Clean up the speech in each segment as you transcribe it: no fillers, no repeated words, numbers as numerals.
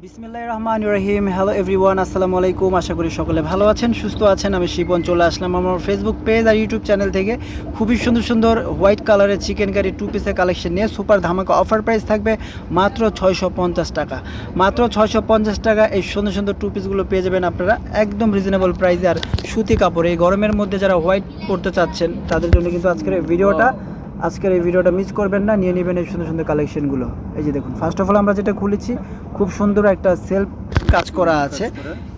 বিসমিল্লাহির রহমানির রহিম। Hello everyone, আসসালামু আলাইকুম। আশা করি সকলে ভালো আছেন, সুস্থ আছেন। আমি শিপন চলে আসলাম আমার ফেসবুক পেজ আর ইউটিউব চ্যানেল থেকে খুবই সুন্দর সুন্দর হোয়াইট কালারের চিকেন কারি টু পিসের কালেকশন নিয়ে সুপার ধামাকা অফার প্রাইস থাকবে মাত্র 650 টাকা। মাত্র 650 টাকা এই সুন্দর সুন্দর টু পিসগুলো পেয়ে যাবেন আপনারা একদম রিজনেবল প্রাইসে। আর সুতি কাপড়, এই গরমের মধ্যে যারা হোয়াইট পরতে চাচ্ছেন তাদের জন্য কিন্তু আজকের এই ভিডিওটা মিস করবেন না, নিয়ে নেবেন এই সুন্দর সুন্দর কালেকশনগুলো। এই যে দেখুন, ফার্স্ট অফ অল আমরা যেটা খুলেছি খুব সুন্দর একটা সেলফ কাজ করা আছে,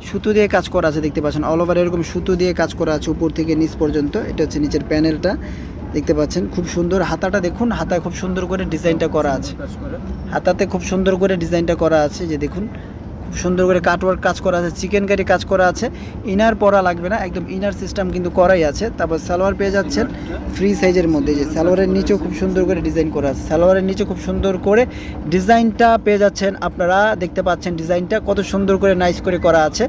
সুতো দিয়ে কাজ করা আছে, দেখতে পাচ্ছেন অল ওভার এরকম সুতো দিয়ে কাজ করা আছে উপর থেকে নিচ পর্যন্ত। এটা হচ্ছে নিচের প্যানেলটা, দেখতে পাচ্ছেন খুব সুন্দর। হাতাটা দেখুন, হাতায় খুব সুন্দর করে ডিজাইনটা করা আছে, হাতাতে খুব সুন্দর করে ডিজাইনটা করা আছে। যে দেখুন খুব সুন্দর করে কাটওয়ার্ক কাজ করা আছে, চিকেন কারি কাজ করা আছে। ইনার পরা লাগবে না, একদম ইনার সিস্টেম কিন্তু করাই আছে। তারপর সালোয়ার পেয়ে যাচ্ছেন ফ্রি সাইজের মধ্যে। যে সালোয়ারের নিচেও খুব সুন্দর করে ডিজাইন করা আছে, সালোয়ারের নিচে খুব সুন্দর করে ডিজাইনটা পেয়ে যাচ্ছেন আপনারা। দেখতে পাচ্ছেন ডিজাইনটা কত সুন্দর করে নাইস করে করা আছে,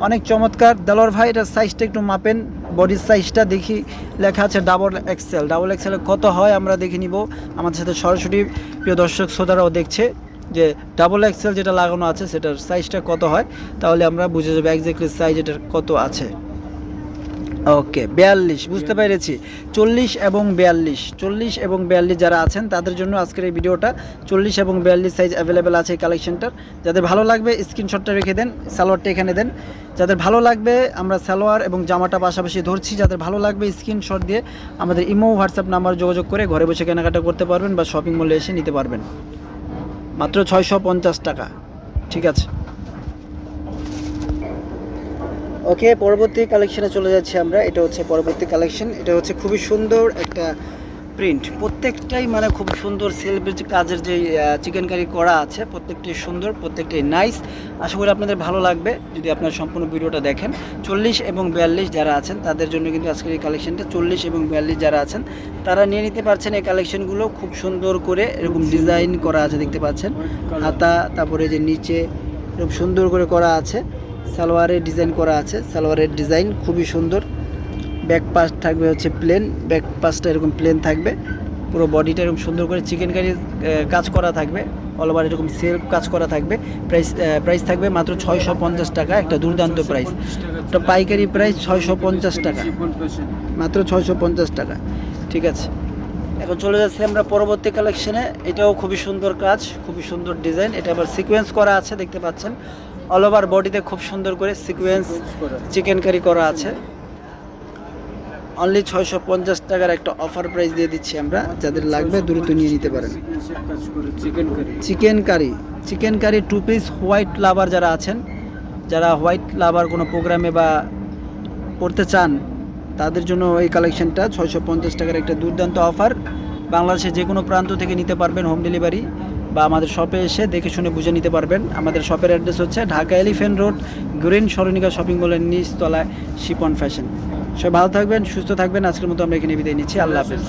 অনেক চমৎকার। দেলোয়ার ভাই এটার সাইজটা একটু মাপেন, বডির সাইজটা দেখি লেখা আছে ডাবল এক্সেল। ডাবল এক্সেল কত হয় আমরা দেখে নিব। আমাদের সাথে সরাসরি প্রিয় দর্শক শ্রোতারাও দেখছে যে ডাবল এক্সেল যেটা লাগানো আছে সেটার সাইজটা কত হয়, তাহলে আমরা বুঝে যাবো এক্স্যাক্টলি সাইজ এটার কত আছে। ওকে 42, বুঝতে পেরেছি। 40 এবং 42 যারা আছেন তাদের জন্য আজকের এই ভিডিওটা। 40 এবং 42 সাইজ অ্যাভেলেবেল আছে এই কালেকশনটার। যাদের ভালো লাগবে স্ক্রিনশটটা রেখে দেন, সালোয়ারটা এখানে দেন। যাদের ভালো লাগবে, আমরা সালোয়ার এবং জামাটা পাশাপাশি ধরছি, যাদের ভালো লাগবে স্ক্রিনশট দিয়ে আমাদের ইমো হোয়াটসঅ্যাপ নাম্বার যোগাযোগ করে ঘরে বসে কেনাকাটা করতে পারবেন বা শপিং মলে এসে নিতে পারবেন মাত্র 650 টাকা। ঠিক আছে, ওকে পরবর্তী কালেকশনে চলে যাচ্ছি আমরা। এটা হচ্ছে পরবর্তী কালেকশন। এটা হচ্ছে খুবই সুন্দর একটা প্রিন্ট, প্রত্যেকটাই মানে খুব সুন্দর সেলফের যে কাজের যে চিকেন কারি করা আছে প্রত্যেকটাই সুন্দর, প্রত্যেকটাই নাইস। আশা করি আপনাদের ভালো লাগবে যদি আপনারা সম্পূর্ণ ভিডিওটা দেখেন। 40 এবং 42 যারা আছেন তাদের জন্য কিন্তু আজকের এই কালেকশনটা। 40 এবং 42 যারা আছেন তারা নিয়ে নিতে পারছেন এই কালেকশনগুলো। খুব সুন্দর করে এরকম ডিজাইন করা আছে, দেখতে পাচ্ছেন হাতা, তারপরে যে নিচে এরকম সুন্দর করে করা আছে, সালোয়ারের ডিজাইন করা আছে, সালোয়ারের ডিজাইন খুবই সুন্দর। ব্যাক পাশ থাকবে হচ্ছে প্লেন, ব্যাক পাশটা এরকম প্লেন থাকবে, পুরো বডিটা এরকম সুন্দর করে চিকেন কারির কাজ করা থাকবে, অল ওভার এরকম সেলফ কাজ করা থাকবে। প্রাইস থাকবে মাত্র 650 টাকা, একটা দুর্দান্ত প্রাইস। একটা পাইকারি প্রাইস 650 টাকা, মাত্র 650 টাকা। ঠিক আছে, এখন চলে যাচ্ছি আমরা পরবর্তী কালেকশনে। এটাও খুবই সুন্দর কাজ, খুবই সুন্দর ডিজাইন। এটা আবার সিকোয়েন্স করা আছে, দেখতে পাচ্ছেন অল ওভার বডিতে খুব সুন্দর করে সিকোয়েন্স চিকেন কারি করা আছে। অনলি 650 টাকার একটা অফার প্রাইস দিয়ে দিচ্ছি আমরা, যাদের লাগবে দ্রুত নিয়ে নিতে পারেন। Chicken curry two piece white lover যারা আছেন, যারা হোয়াইট লাভার কোনো প্রোগ্রামে বা পড়তে চান তাদের জন্য এই কালেকশনটা 650 টাকার একটা দুর্দান্ত অফার। বাংলাদেশে যে কোনো প্রান্ত থেকে নিতে পারবেন হোম ডেলিভারি, বা আমাদের শপে এসে দেখে শুনে বুঝে নিতে পারবেন। আমাদের শপের অ্যাড্রেস হচ্ছে ঢাকা এলিফ্যান্ট রোড, গ্রিন সরণিকা শপিং মলের নিচতলায় শিপন ফ্যাশন। সবাই ভালো থাকবেন, সুস্থ থাকবেন। আজকের মতো আমরা এখানে বিদায় নিচ্ছি। আল্লাহ হাফেজ।